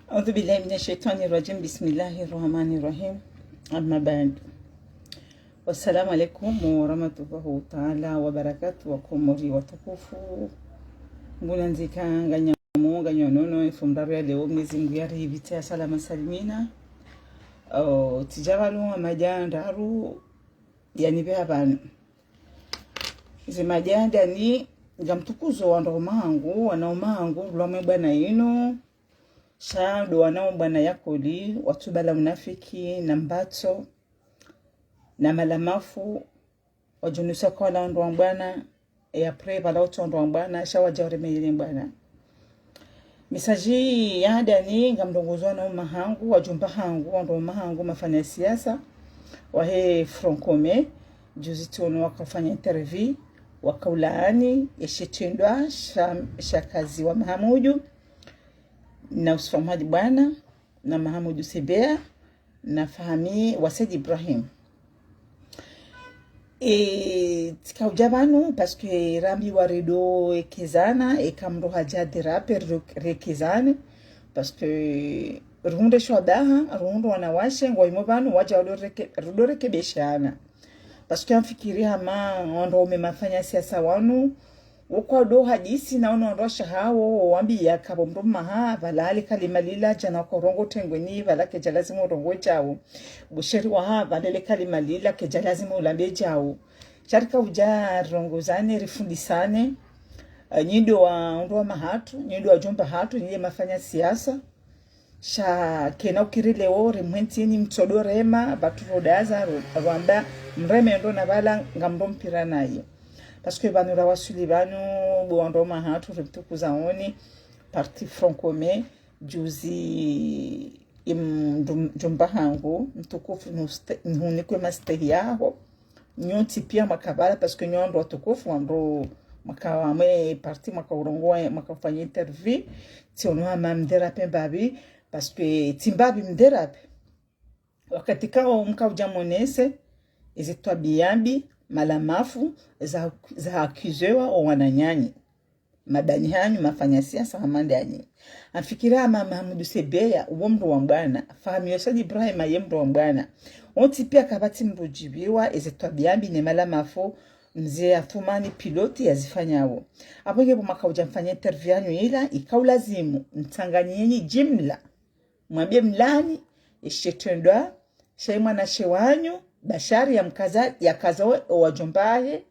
أعوذ بالله من الشيطان الرجيم. بسم الله الرحمن الرحيم. أما بعد، والسلام عليكم warahmatullahi taala wabarakatu. Wakomori watukufu, ngunanzika nganyamu nganyonono ifumdaru ya leo Mwenyezi Mungu yaribitia salama salimina tijabalu amajandaru yanibe abantu izi majanda ni ngamtukuzo wa ndomangu wanaomangu lwamwe bwana ino shado wanao bwana yakoli watubala unafiki na mbato na malamafu wajunusa kwa la ndo bwana ya preva la utondo bwana shawa jawremele bwana misaji yada ni ngamdongozwa na mahangu wajumba hangu ndo mahangu mafanya siasa wahe Francome juzi tono wakafanya interview wakaulaani yeshitendwa shakazi wa Mahamudu na usfamaji bwana na Mahamudu Sebea na fahami wa Said Ibrahim tikaujabanu parce que rambi waredo ekezana ekamro hajade raper rekezane parce que runde shodaha rundo wanawashe ngoimo banu waja rudorekebeshana parce que amfikiri hama ndo umemafanya siasa wanu ukwa do hadisi na ondosha hawo wambi yakabo mrumaha balali kalima lila jana korongo tengweni balake jalazimu rongo chao busheri wa ha balele kalima lila ke jalazimu ulambe chao charika uja rongozane rifundisane nyindo wa ndo mahatu nyindo wa jumba hatu niye mafanya siasa sha kena ukirile ore mwentini mtodorema baturodaza rwanda mreme ndo na bala ngambo mpira nayo parce que banura wasuli banu bondo mahatu ritukuza oni parti Francome juzi jumba hangu mtukufu nunikwe masteri yao nyoti pia makabala parce que nyondo tukufu ndo makawame parti makaurongoa makafanya interview tionwa mamdera pembabi parce que timbabi mderape wakati kao mkauja monese izitwa biyambi malamafu za akuzewa o wananyani madani hanyu mafanya siasa hamandani afikira Mahamudu Sebea uomro wa mbwana fahami ya Said Ibrahim yemro wa mbwana onti pia kabati mbujibiwa izitwa biyambi ne malamafu mzee afumani piloti yazifanyawo abonge bumakauja mfanya interview yanyu ila ikaulazimu mtanganyieni jimla mwambie mlani ishetendwa shaimwa na shewanyu bashari ya mkaza ya kazawe wajombahe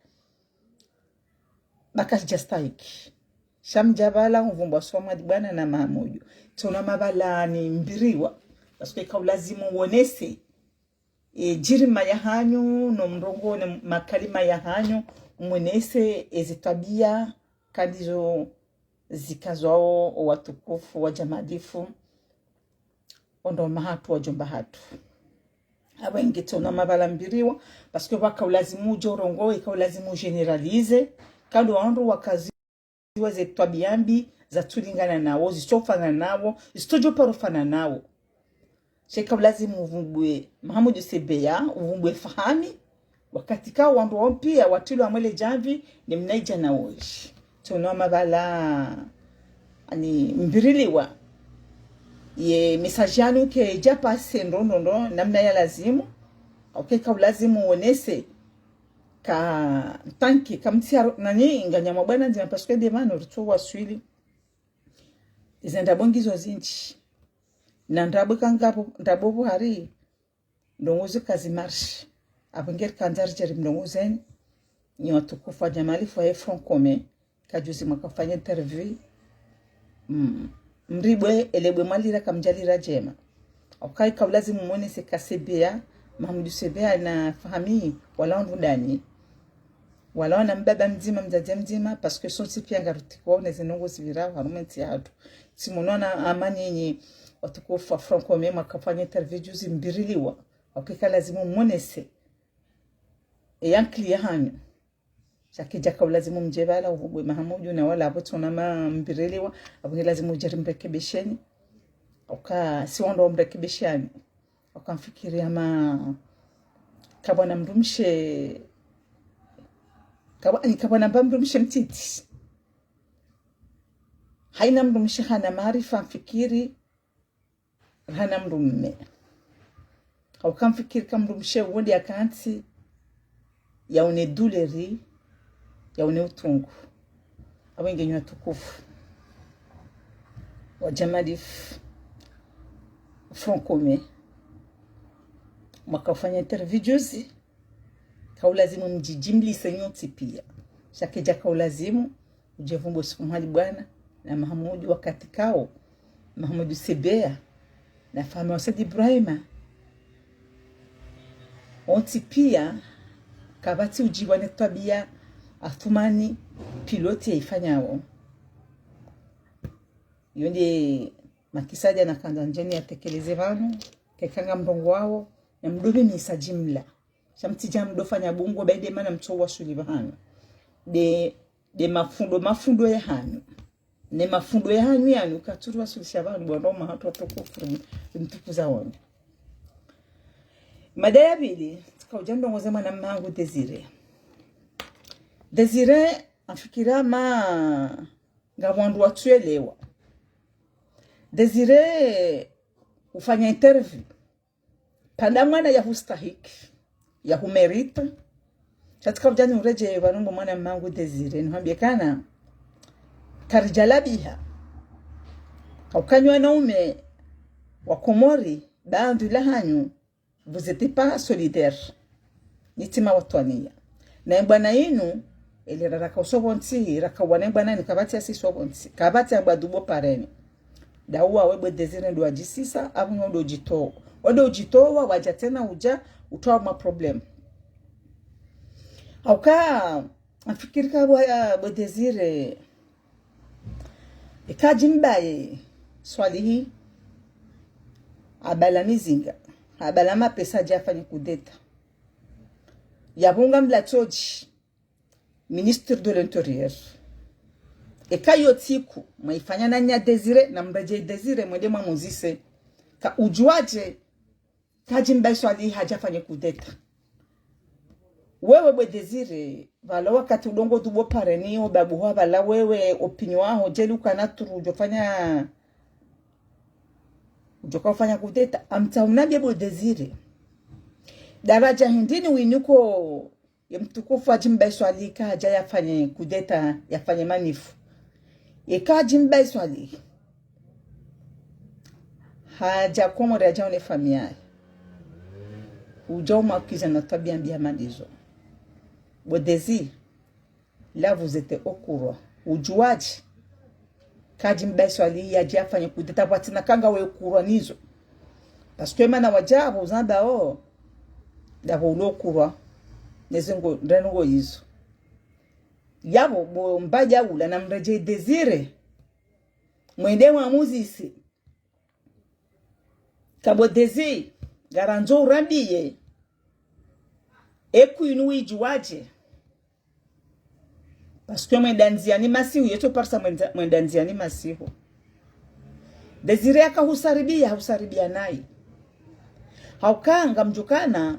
bakajastaiki shamjabala uvumba soma bwana na Mahamudu tuna mabalani mbiriwa parce que kaulazimu wonese jirima ya hanyu no mrongo na makalima ya hanyu mwenese ezitabia kandizo zikazwao watukufu wa jamadifu ondo mahatu wa jomba hatu abengi tona mabala mbiriwa parce que wakaulazimu jorongo ikaulazimu generalize kando wandu wakazi wazetwabiambi za tulingana nawo zisofana nawo zistojoparofana nawo shekaulazimu uvumbwe Mahamudu Sebea uvumbwe fahami wakati kao wandu pia watilu amwele javi ni mnaija na woji tona mabala ani mbiriliwa ye message ke japa sendo ndo namna ya lazimu okay ka lazimu onese ka tanki kamtia nani nganyama bwana ndio parce que des man retour waswili izenda bongizo zinchi na ndabuka ngapo ndabobu hari ndongozi kazi marche abongera kanzar jeri ndongozeni ni watukufa jamali fwa Francome kajuzi makafanya interview mribwe elebwe malira kamjalira jema okay kaulazimu muone se kasebea Mahamudu Sebea na fahami wala ndani wala na mbaba mzima mzazi mzima parce que sonsi pia ngarutiko neze nongo sivira harumenti yatu simonona amani yenye watukufu Francome makafanya interview juzi mbiriliwa okay kalazimu muone se yankli hanyu shakija kaulazimu mjebala uvugwe Mahamudu na wala abotona mbiriliwa abunge lazimu jarimrekebesheni oka siwondo mrekebeshani okamfikiria kabwana mrumshe kabwana mrumshe mtiti haina mrumshe hana maarifa mfikiri hana mndu mme au kamfikiri kamndu mshe wonde akanti yaone duleri yaone utungu awengenywa tukufu wa jamadif Francome makafanya interview juzi kaulazimu mjijimlise nyoti pia shakeja kaulazimu ujevumbo siku mahali bwana na Mahamudu wakati kao Mahamudu Sebea na fama wa Said Ibrahima onti pia kabati ujiwane tabia Athumani piloti yaifanyao yonde makisaja na kanda njeni yatekeleze vanu kekanga mrongo wao na mdobe misa jimla shamtija mdofanya bungo baide mana mtowa sulivahanu de mafundo ya hanu ne mafundo ya hanu yanu katuru wasulisha vanu bwandoma hatu watokufuru mtukuza wani madaya bili tika ujando ngozema na mangu Desire afikira ma ngawandu watuelewa Desire ufanya interview pandamana ya hustahiki ya humerita katika ujani ureje wanungu mwana mangu Desire nuhambie kana karjalabiha kaukanywa naume wa Komori baandu lahanyu vous étiez pas solidaire nitima watwania na mbana yinu ele raka usobonti raka wane bwana ni kabati ya sisobonti kabati ya badubo pareni dawa webo Desire ndo ajisisa abu ndo jito odo ujitoa waja tena uja utoa ma problem auka afikiri kwa Desire ikajimbaye swali hii abala mizinga abala mapesa jafanya kudeta yabunga mlatoji ministre de l'intérieur ekayotiku maifanya nanya Desire na mreje Desire mwende muzise ka ujuaje kajimba swali hajafanya kudeta wewe Desire vala wakati udongo dubo pareni obabu hwa bala wewe opinion wao jeluka naturu ujofanya kudeta amtaunabye Desire daraja hindini winuko ya mtukufu ajimba swali kaja yafanye kudeta yafanye manifu ikajimba swali haja Komori ajaone familia ujoma kiza na tabia mbia mandizo Desire là vous êtes au courant ujuaji kajimba swali ya jafanye kudeta watina kanga we kuranizo parce que mana wajabu zanda dabo ulo courant nezengo ndrengo yizo yabo bo mbaja ula na mreje Desire mwende wa muzisi kabo Desire garanzo urambiye eku inu ijuaje parce que mwendanziani masihu yeto parsa mwendanziani masihu Desire aka husaribia nai haukanga mjukana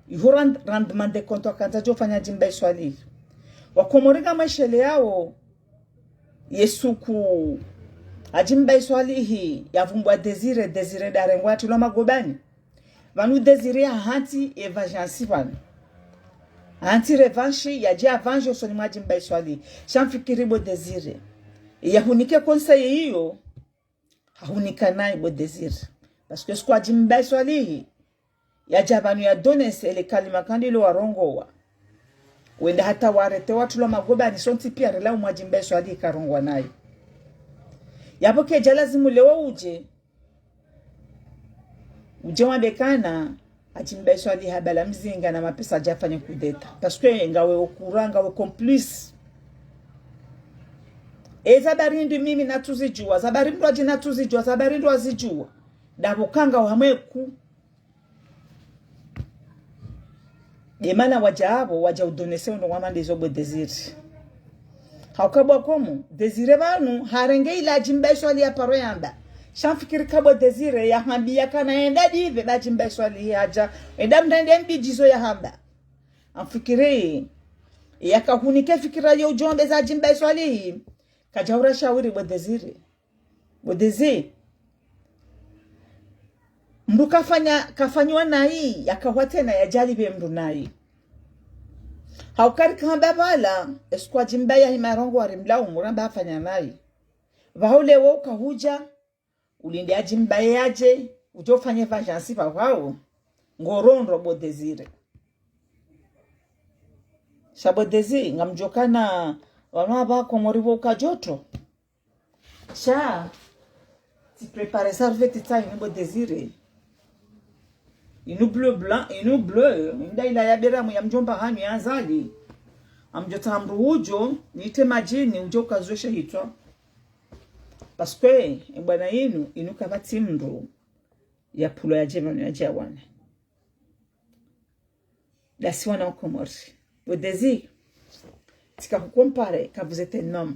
yuhurand rendement de compte wakanta jofanya jimba swali wakomoriga maishele yao yesuku ajimba swali hii yavumbwa Desire darengwa tulo magobani vanu Desire hanti evajansi vanu hanti revanche yaji avanje soni majimba swali shamfikiri Desire yahunike conseil hiyo hahunika naye Desire parce que squad jimba swali ya javanu ya donese ele kalima kandilo warongowa wenda hata warete watu lo magoba ni sonti pia rela umwajimbe swali karongwa nayo yapoke jalazimu lewo uje wabekana ajimbe swali habala mzinga na mapesa jafanya kudeta parce que ngawe okuranga we complice zabarindu mimi natuzijua zabarindu aje natuzijua zabarindu azijua dabukanga wameku demana wajabo waja udonese ndo wamande zobo Desire haukabwa komu Desire banu harenge ila jimba swali ya paro yamba shamfikiri kabo Desire ya hambia kana enda dive ba jimba swali haja enda mtende mbijizo ya hamba amfikiri yakahunike fikira yo jombe za jimba swali kajaura shauri Desire mndu kafanywa nai yakawate na yajalibe mndu nai haukari kamba bala eskwa jimbaya himarongo warimla umuramba afanya nai vaule wo kahuja ulinde ajimbaya yaje ujofanye vajansi vao ngorondo bo desire shabo desi ngamjokana wana bako morivo kajoto sha ti prepare ça fait ça une bo desire inu bleu blanc inu bleu nda ila yabera mu yamjomba hanyu yanzali amjota amrujo nite majini ujo kazwesha hitwa parce que bwana yenu inu kabati mndo ya pulo ya jema ya jawana la siwana okomori au désir tika kukompare quand vous êtes un homme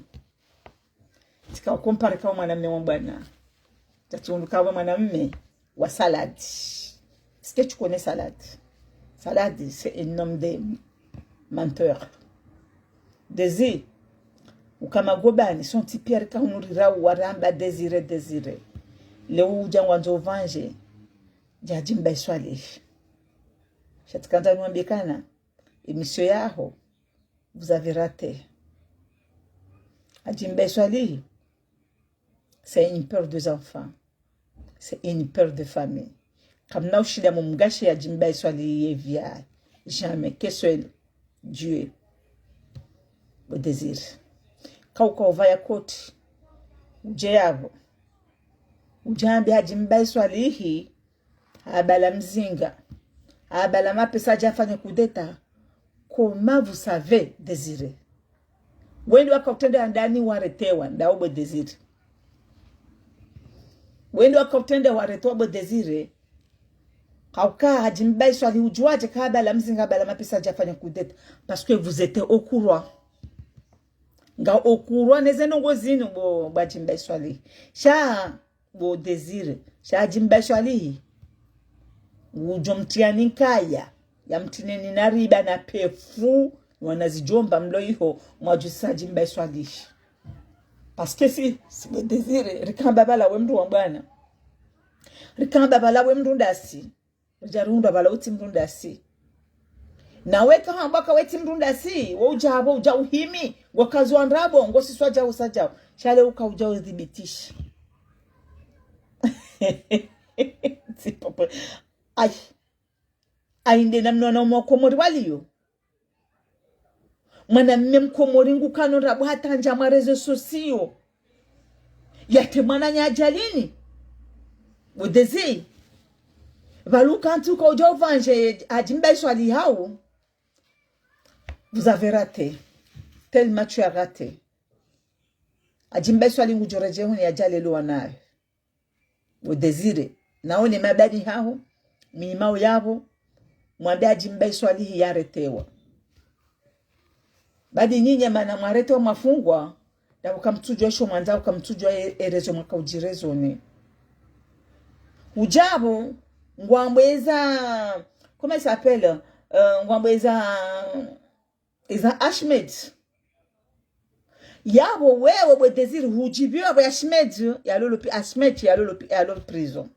tika kukompare kama mwanamume wa bwana tatundu kama mwanamume wa salade. Est-ce que tu connais salade? Salade, c'est un homme de menteur. Désir ou kama gobani son tipierre ka unurira waramba désiré le uja wanzo vanje jajimba swali shatikanda nwambikana émission yaho vous avez raté ajimba swali c'est une peur des enfants, c'est une peur de famille. Comme nous shida mumgashi ajimba swali yevia jamais que seul Dieu le désir kauka uvaya koti uje yavo ujambi hajimbai swalihi abala mzinga abala mapesa jafanya kudeta. Comment vous savez désirer? Wendo wakatenda ndani waretewa ndaobo désir. Wendo wakatenda waretewa bo désir. Kauka hajimbai swali ujuaje kabala mzinga abala mapesa jafanya kudeta parce que vous étiez au courant. Nga okurwa nezeno ngozini bo bajimba swali sha bo désir sha jimba swali ujomtiani nkaya ya mtineni na riba na pefu wanazijomba mlo hiho mwajusa jimba swali parce que si bo désir rikamba bala we mndu wa bwana rikamba bala we mndu ndasi jarunda bala uti mndu ndasi na weka hambaka weti mrunda si wujabo uja uhimi wakazi wa ndrabo ngosiswa jao sajao shale uka uja udhibitisha sipopo ainde namno na mwakomori waliyo mwana mmemkomori ngukano ndrabo hata njama rezo sosio yate mwana nyajalini udezi valuka ntuka uja uvanje ajimba swali hao. Vous avez raté. Tellement tu as raté. Ajimba swali ngujoreje huni ajale luwa nae. Wo desire. Naone mabadi hao. Minimao yabo. Mwambe ajimba swali hii yaretewa. Badi nyinyi mana mwaretewa mafungwa. Na ukamtujwa isho mwanza ukamtujwa erezo mwaka ujirezo ni. Ujabo. Ngwambweza. Comment il s'appelle? Ngwambweza. Iza Ashmed yabo wewe bo désir hujibiwa bo Ashmed ya lolo Ashmed ya lolo prison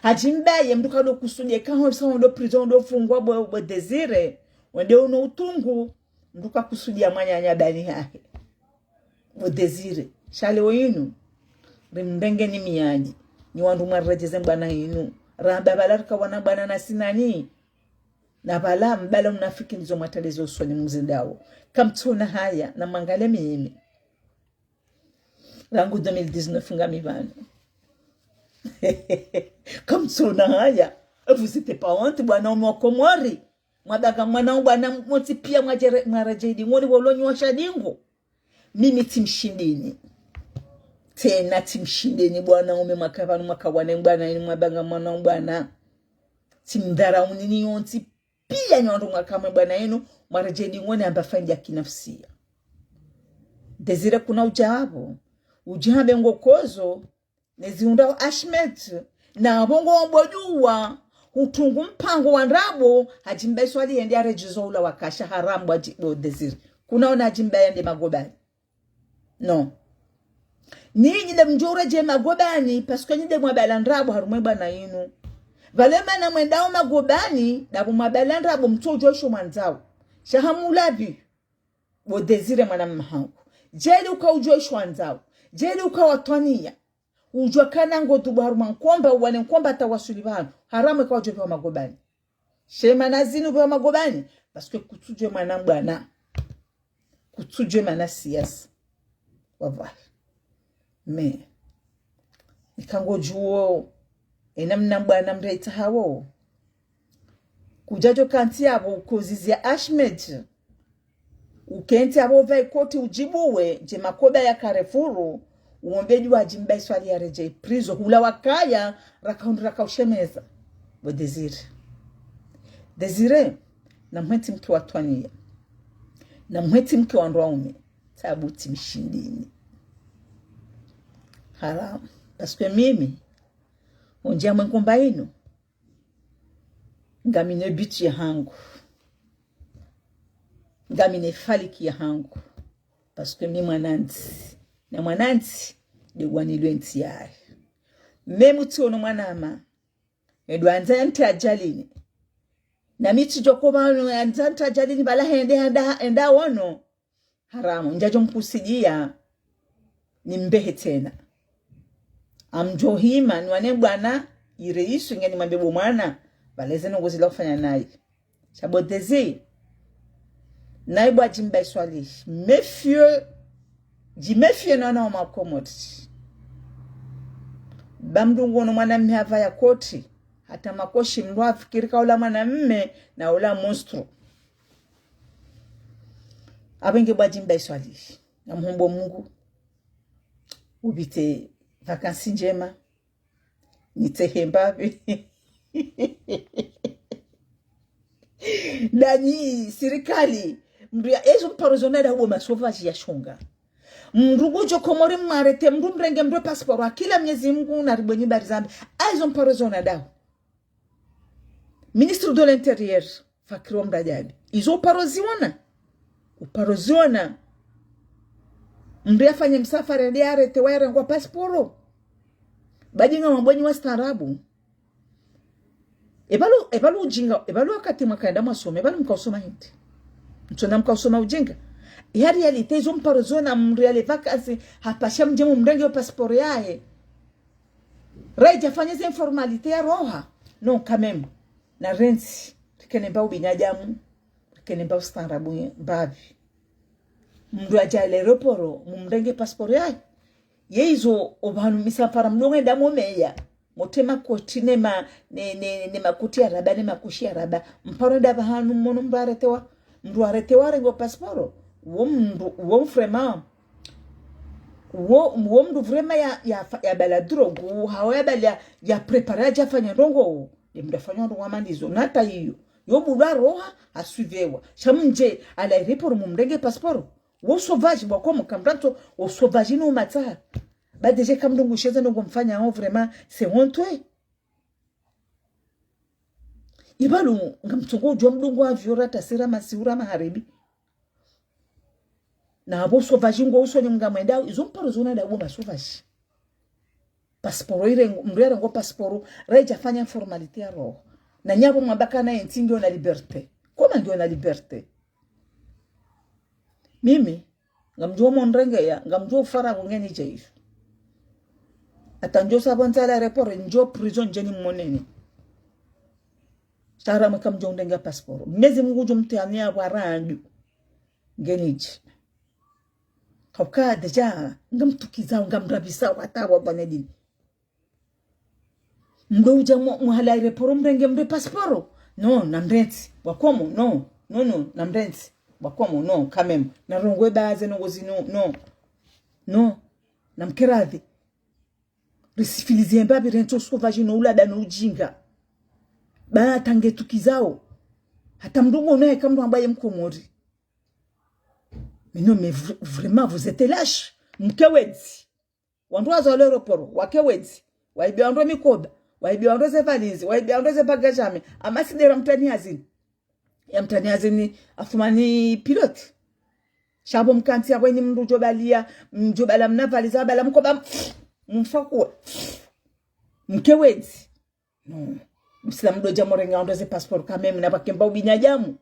hajimbaye mduka do kusudie kan so ndo prison ndo fungwa bo désir wende uno utungu mduka kusudia mwanya dani yake bo désir shale oyinu rimbenge ni miyaji ni wandu marejeze bana yinu ramba balarka wana bana na sinani na bala mbala mnafiki nizo matalezo usoni mzindao kamtuna haya na mangale mimi rangu 2019 ngami bana kamtuna haya vous étiez pas honte bwana mwakomori mwadaka mwana bwana moti pia mwarajedi ngoni wolonyo shadingo mimi timshindini tena timshindini bwana umemwakavana mwakawane bwana ni mwabanga mwana bwana timdara unini yonti pia nyondo mwakama bwana yenu marejeni ngone ambafanya kinafsia desire kuna ujabe ngokozo neziunda Ashmed na bongo mbojua utungu mpango wa ndrabo hajimba swali yende arejizo ula wakasha haramu wa desire kuna ona hajimba yende magobani no ninyi de mjore je magobani parce que nyinde mwabala ndrabo harumwe bwana yenu valema na mwendao magobani na bumabalanda bumtojo sho mwanzao shahamulabi wo Desire mwana mhangu jeli ukaujua sho mwanzao jeli ukawatwania ujwa kana ngo tubaru mankomba wane nkomba tawasuli bano haramu kwa jope wa magobani shema nazinu wa magobani paske kutujwe mwana mbwana kutujwe mana siasa wavar me ikango juo enamna mbwana mreita hawo kujajo kanti abo kozizia Ahmed ukenti abo vai koti ujibuwe je makoba ya Carrefour uombeji wa jimba swali ya reje prizo hula wakaya rakaushemeza bo Desire na mweti mke watwania na mweti mke wa nraume tabuti mshindini haram paske mimi onjia mwenkomba ino ngamine bitu ya hangu ngamine faliki ya hangu paske mimi mwananzi na mwananzi de wanilwe ntiyae memu tiono mwanama edwanza yante ajalini na miti jokoba yante ajalini bala enda wono haramu njajo mkusijia ni mbehe tena amjohima ni wane bwana ireisu ngeni mambebo mwana baleze ngozi la kufanya naye Desire naibu ajimba iswali mefie na makomoti bamdungu no mwana mhava ya koti hata makoshi mndu afikirika ula mwana mme na ula monstro abenge bajimba iswali na mhombo Mungu ubite vakansi njema nitehembabe dani serikali mria ezo mparozonada huo masovaji ya shunga mrugo jokomori marete mru mrenge mru pasiporo kila miezi Mungu na ribonyi barizambe ezo mparozonada ministre de l'intérieur fakiro mrajabi izo uparoziona mri afanye msafara ndi arete waere ngwa pasiporo bajinga mabonyi wa starabu ebalu ujinga ebalu wakati mwakaenda masome ebalu mkausoma hindi mtona mkausoma ujinga ya realite izo mparozona mreale vakansi hapasha mjemu mrenge wa pasiporo yae raija fanyeze informalite ya roha no kamemu na rensi rikene mbao binadamu rikene mbao starabu mbavi mdu ajale roporo mumrenge pasiporo yae yeizo obanu misafara mdonge damo meya motema kotine ne makuti araba ne makushi araba mparo da bahanu mono mbaretewa mdu aretewa rengo pasiporo wo vraiment wo mdu vraiment ya baladro gu hawa bala ya prepare ja fanya rongo mdu fanya rongo amandizo nata hiyo yo buda roha asuivewa shamje ala report mumrenge pasiporo wo sauvage bako mkamranto wo sauvage no mata ba deje kamdungu sheza ndo mfanya hao vraiment c'est honteux ibalu ngamtungo jo mdungu avyora tasira masiura maharibi na abo sauvage ngo usonye ngamwenda izo mparo zona da bo sauvage passport ile mrera ngo passport reja fanya formalite ya roho na nyabo mwabaka na ntingo na liberté koma ndio na liberté mimi ngamjua monrenge ya ngamjua fara ngeni jaifu atanjo sabonza la report njo prison jeni monene tara makamjo ndenga passport mezi Mungu jo mtania warandu ngenichi kauka deja ngamtukiza ngamrabisa watawa banedini ndo uja muhala report mrenge mre passport no namrenti wakomo no namrenti wakomo no kamem na rongwe baze ngozi no namkiradhi risifilizie mbabi rento sauvage no ulada no ujinga ba tangetukizao hata mdungu naye kama ambaye mkomori mais vraiment vous êtes lâche mkewezi wandu azo l'aéroport wakewezi waibi wandu mikoba waibi wandu ze valizi waibi wandu ze bagajame amasidera mtani azini afumani pilote shabo mkanti abweni mrujobalia mjobala mnavaliza bala mkoba mfakua mkewezi no msilamu doja morenga ondoze passport kameme na bakemba ubinadamu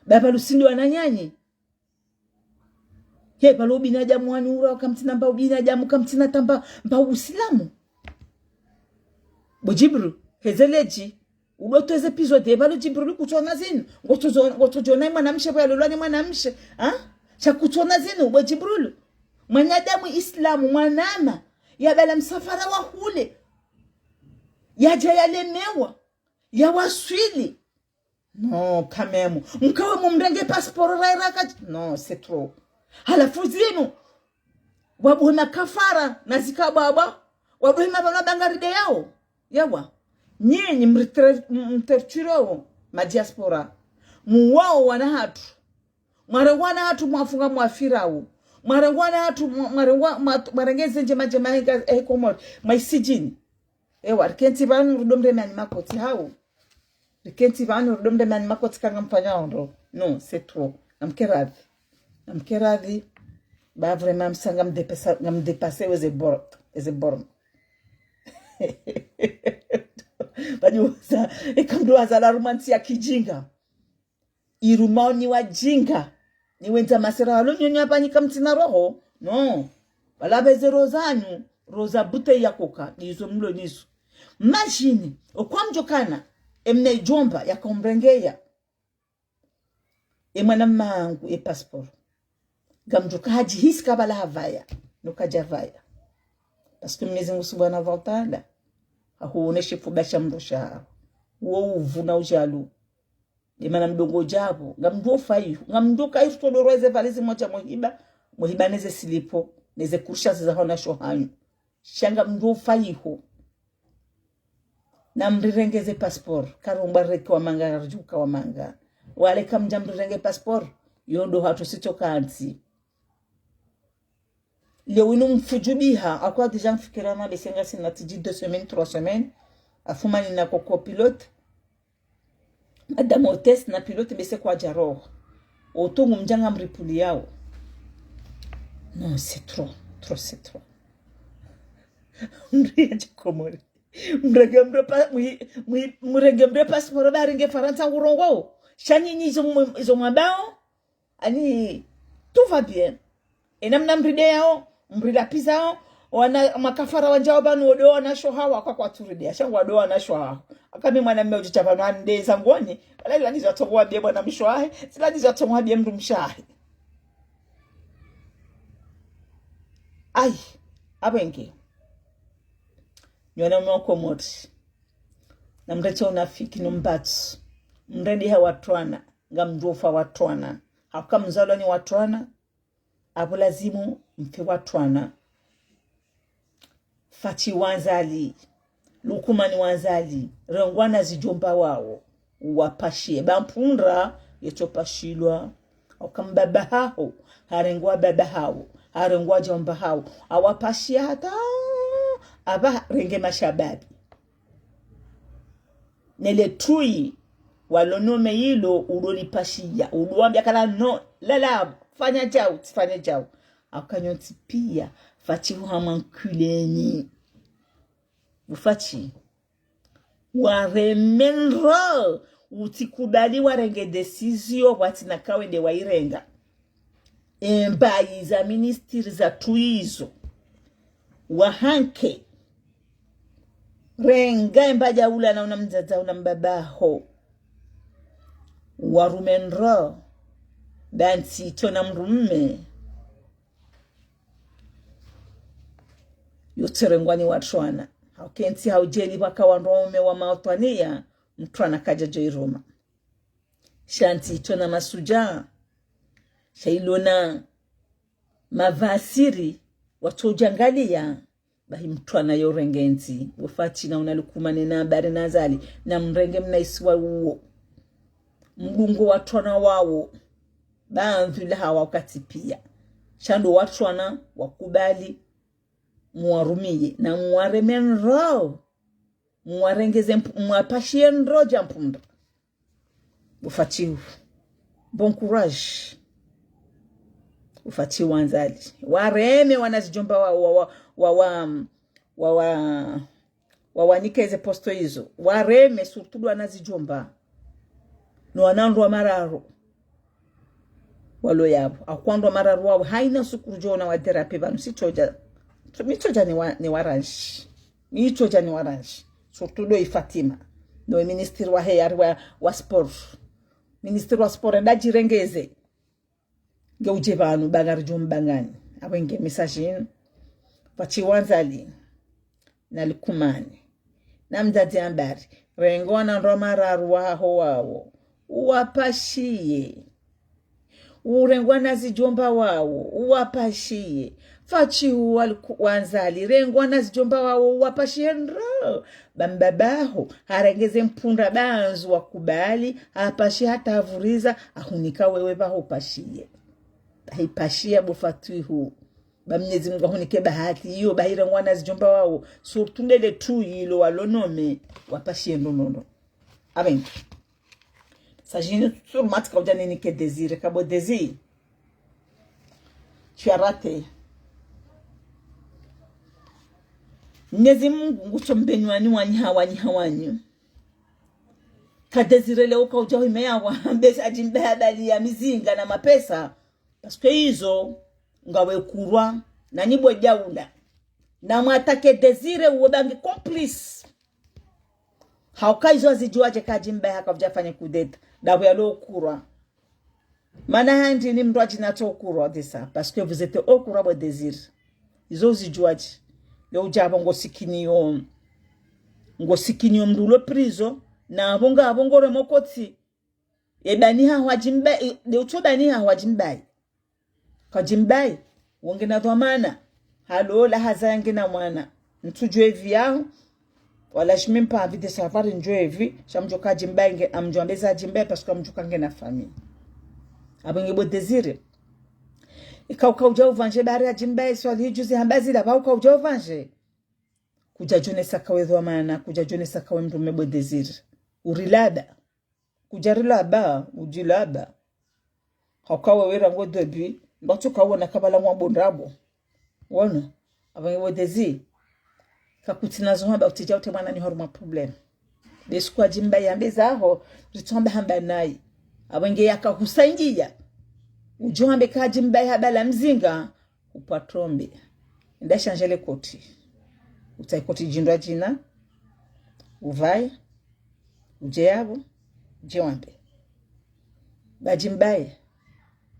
baba lusindi wananyanyi he palo ubinadamu wanura wakamtina mba ubinadamu kamtina tamba mba usilamu bojibru hezeleji ulotoze episode balo jibru kutona zinu ngotozona mwanamshe bwa lolwane mwanamshe cha kutona zinu bojibru mwanadamu islamu mwanama yabala msafara wa hule yaja yalemewa ya waswili no kamemu mkawe mumrenge passport rairaka no c'est trop halafu zinu wabuna kafara na zikababa wabuna bana bangaride yao yawa nyinyi mterchiro ma diaspora muwao wana hatu mwarewana hatu mwafunga mwafirao mwarewana hatu mwarengeze njema hinga komor maisijini ewa rikenti vanu rudomre mani makoti hao rikenti vanu rudomre mani makoti kanga mpanya ondo no c'est trop namkeradhi ba vraiment msanga mdepase weze borm bajuza ikamduaza la romansi ya kijinga irumani wa jinga ni wenza masera walonyo hapa nikamtina roho no wala beze rozanyu roza bute ya koka nizo mlo nizo mashini okwamjokana emne jomba yakomrengeya emwana mangu passport gamjoka haji hiska bala havaya nukajavaya parce que Mwenyezi Mungu Subhanahu wa Ta'ala ahuoneshe fubasha mdosha uo uvuna ujalu emana mdongo jabo ngamdofa hiyo ngamdoka hiyo todoroze valizi moja muhiba neze silipo neze kursha za hona shohanyu shanga mdofa hiyo na mrirengeze passport karumba reke wa manga rjuka wa manga wale kamja mrirenge passport yondo hatu sitoka anti leo inu mfujubiha akwa deja mfikirana besenga sinatiji 2 semaines 3 semaines afumani na koko pilote madame hôtesse na pilote bese kwa jaro otongu mjanga mripuli yao non c'est trop c'est trop mriya jikomori mregembre passport baringe Faransa urongo shanyinyi izo mwabao ani tout va bien enamna mride yao mrida pizao wana makafara wanjao banu odo na shohawa kwa turide shangwa odo na shohawa akami mwana mme ujichapa nande zangoni wala ila nizo tongwa bie bwana mshwahe sila nizo tongwa bie mndu mshahe ai abenge nyona mwako moti na mrecho unafiki numbatu mredi ha watwana ngamjofa watwana haka mzalo ni watwana abu lazimu mfe watwana fati wanzali lukumani wanzali rengwana zijomba wao wapashie bampundra yetopashilwa okambaba hao harengwa baba hao harengwa jomba hao awapashia hata aba renge mashababi nele tui walonome hilo ulolipashia uduambia kala no lala fanya jao akanyoti pia fati hamankuleni ufati waremenro utikubali warenge decision wati nakawe de wairenga embayi za ministry za tuizo wahanke renga embaja ula na unamzaza unambabaho warumenro dansi tona mrume yoterengwani watwana haukenti haujeli waka wanrome wa maotwania mtwana kaja joiroma shanti tona masuja shailona mavasiri watojangalia bahi mtwana yorengenti ufati na unalukumane na habari nazali na mrenge mnaisiwa uo mgungo watwana wao baamvila hawa wakati pia shando watwana wakubali muwarumie na muwaremenro muwarengeze muwapashie nro jampunda ufati bon courage ufati wanzali wareme wanazijomba wawanikeze posto hizo wareme surtout wanazijomba no wanandwa mararo walo yabo akwandwa mararo wao haina sukurujona wa therapy banu sichoja michoja ni waranshi michoja ni waranshi surtout do Fatima no minister wa heyar wa sport minister wa sport ndajirengeze ngeuje banu bagarjum bangani abenge message pachiwanzali nalikumani namdadi ambari rengona ndomararu waho wao uwapashie urengwana zijomba wao uwapashie fachi wanzali rengwana zijomba wao uwapashie ndo bambabaho harengeze mpunda banzu wakubali apashie hata avuriza ahunika wewe baho pashie haipashia bufatui huu bamnyezi Mungu ahunike bahati hiyo bahira ngwana zijomba wao surtout ndele tu yilo walonome wapashie ndonono amen sajini sur matka ujane nike désir kabo désir tu as raté Mnyezi Mungu nguchombenywani wanyi kadezire leo kwa ujawi meyawa mbesi ajimbe habali ya mizinga na mapesa paske hizo ngawe kurwa na nibo jaula na mwatake desire uwebangi complice haukaizo zijuaje kajimbe hakavjafanya kudeta dawe alo kurwa mana handi ni mdu ajinato kurwa disa parce que vous êtes au courant de désir izo zijuaje leo jabo ngosikinyo mdulo prizo na abongo remokoti ebani ha wajimbe de utobani ha wajimbai kajimbai wongena dhamana halola hazangi na mwana ntujwe vyao wala shimimpa avide safari njwe vi shamjoka jimbai nge amjwambeza jimbai parce que mjuka nge na famille abenge bo désir ikauka uja uvanje bari ya jimbai swali juzi hambazi la bauka uja uvanje kuja jone sakawe dhamana kuja jone sakawe mtu mebo désir urilada kujarilaba ujilaba hakawe wera ngo debi mbacho kawona kabala mwabondrabo wona abanye wodezi kakutinazo hamba utija utemana ni horuma problem desukwa jimba yambeza aho ritomba hamba nayi abenge yakahusaingia ujohambe ka jimba habala mzinga upatrombe nda changele koti utaikoti jindwa jina uvai ujeyabo jewambe bajimbaye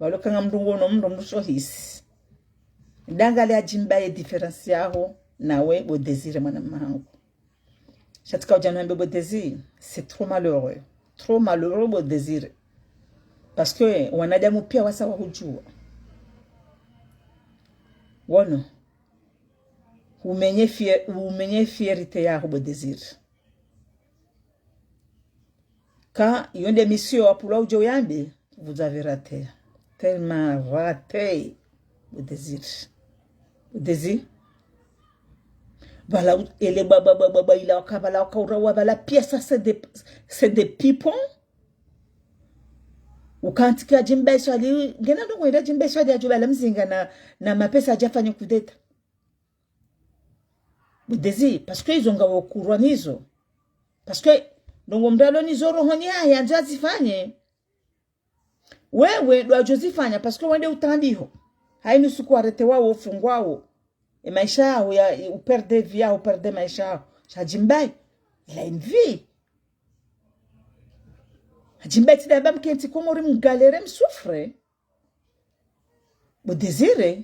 walokanga mndungo no mndo mnusho hisi ndangale ajimbaye difference yaho nawe bo désir mwana mahangu chatka ujanambe bo désir c'est trop malheureux bo désir parce que wanadamu pia wasa wahujua wono umenye fierté yaho bo désir ka yonde mission apula ujo yambe vous avez raté tellement raté le désir voilà ele baba ila wakabala wakaurawa bala pièce c'est des pipons ukantika jimbe swali ngena ndo kwenda jimbe swali ajubala mzinga na mapesa ajafanya kudeta le désir parce que ils ont ngawo kurwa nizo parce que ndongo mdalo nizo rohoni haya ndio azifanye wewe ndo ajozifanya parce que wende utambiho haini suku arete wao ufungwao maisha yao ya uperde via uperde maisha yao shajimbai il a une vie ajimbai tidaba mkenti komori mgalere msouffre bo désir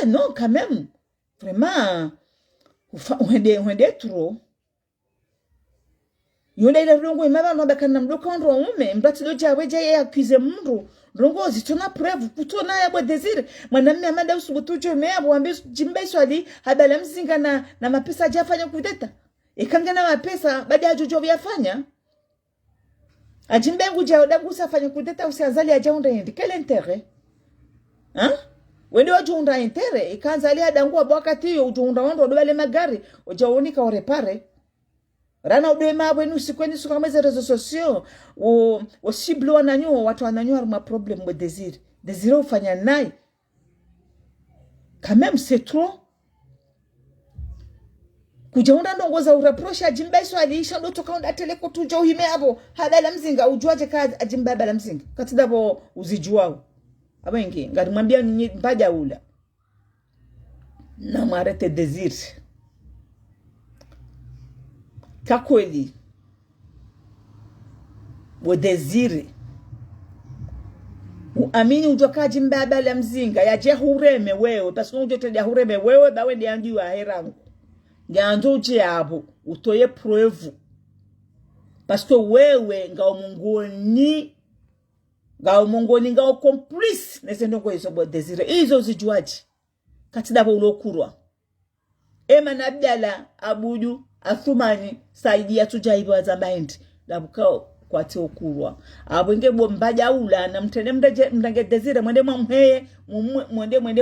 non quand même vraiment wende trop yole ile rongo imaba no bakana mdoka ndo ume mbati doja weje ya accuse mndu rongo zitona preuve kutona ya bo désir mwanamume amanda usubutujo meabo ambe jimbe swali habala mzinga na mapesa ajafanya kudeta ikanga na mapesa baada ya jojo vyafanya ajimbe nguja odagusa fanya kudeta usianzali ajaunda ndi quel intérêt wende wajuunda intérêt ikanzali adangua wakati hiyo ujuunda wando dobale magari ujaonika orepare rana ude mabwe nusikweni sukameze rezo sosio o siblo wananyo watu wananyo ma problem mo désir ufanya nai quand même c'est trop kujaunda ndongoza uraprosha ajimba swali isha ndo toka onda teleko tuja uhime hapo habala mzinga ujuaje ka ajimba habala mzinga katidabo uzijuao abengi ngari mwambia ni mpaja ula na marete desir kakweli wo desire uamini ujoka ajimba habala mzinga yaje hureme wewe basi unjote hureme wewe bawe ndiangi wa herangu ganzo jabo utoye preuve parce que wewe ngao mungoni ngao complice nesendoko izo bo desire izo zijuaji katidabo ulokurwa ema nabdala abudu athumani saidia tujaibu azambaindi labukao kwate okurwa abwenge bombaja ula na mtene mndange desire mwende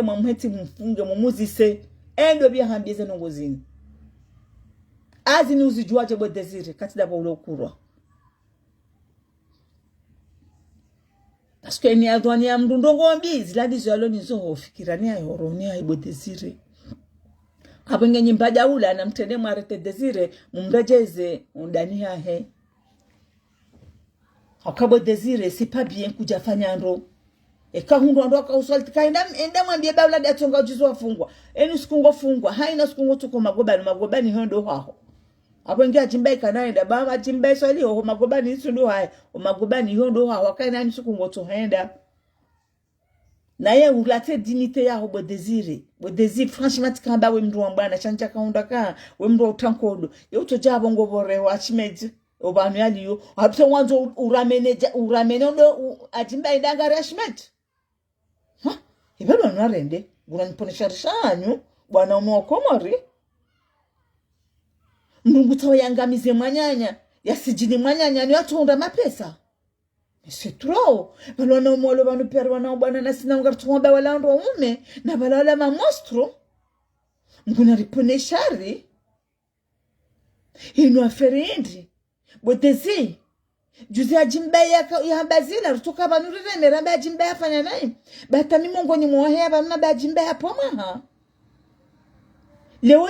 mwamheti mfunge mumuzise endo bia hambize nongozini azini uzijuaje bo desire katidabo ulokurwa parce que ni adwani ya mdundongo mbizi ladi zalo nizo hofikirani ya yoroni ya ibo desire abenge nyimbaja ula na mtene mwarete desire mumrejeze undani ya he akabo desire c'est pas bien kujafanya ndo ekahundo ndo akausalti kaenda mwambie bawla datonga ujizo wafungwa eni sikungo fungwa haina sikungo tuko magobani hondo haho abenge ajimbai kanaenda baba ajimbai swali ho magobani isundu hai o magobani hondo haho kaina ni sikungo to henda na ye ulate dignité ya ho bo desire franchement tikamba we mndu wambana chanja kaunda ka we mndu utankodo ye utojabo ngobore wa chimeji obanu yaliyo apse wanzo uramene ndo ajimbai ndanga rashment ha ibelo narende unaniponesha rishanyu bwana unokomori Mungu tawe yangamize mwanyanya yasijini mwanyanya ni atunda mapesa c'est trop balona umolo banu perwana bwana nasina ngartumba wala ndo ume na balala ma monstro nguna riponeshari ino aferendi botezi juzi ajimba ya bazila rutoka banu rene ramba ajimba afanya naye batami mongoni mwohe banu ba ajimba hapo maha leo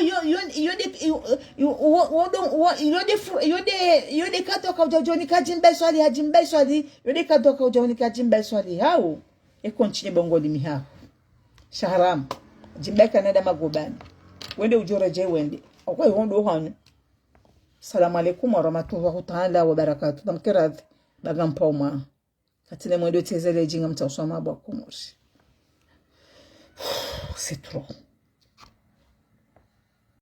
yode katoka ujajoni kajimba swali hajimba swali yode katoka ujajoni kajimba swali hao continue bongoli miha shaharam jimba kanada magobani wende ujoreje wende okwa hondo hanu Assalamu alaikum wa rahmatullahi ta'ala wa barakatuh damkiradhi bagampoma katile mwendo tezele jinga mtasoma bwa kumuri c'est trop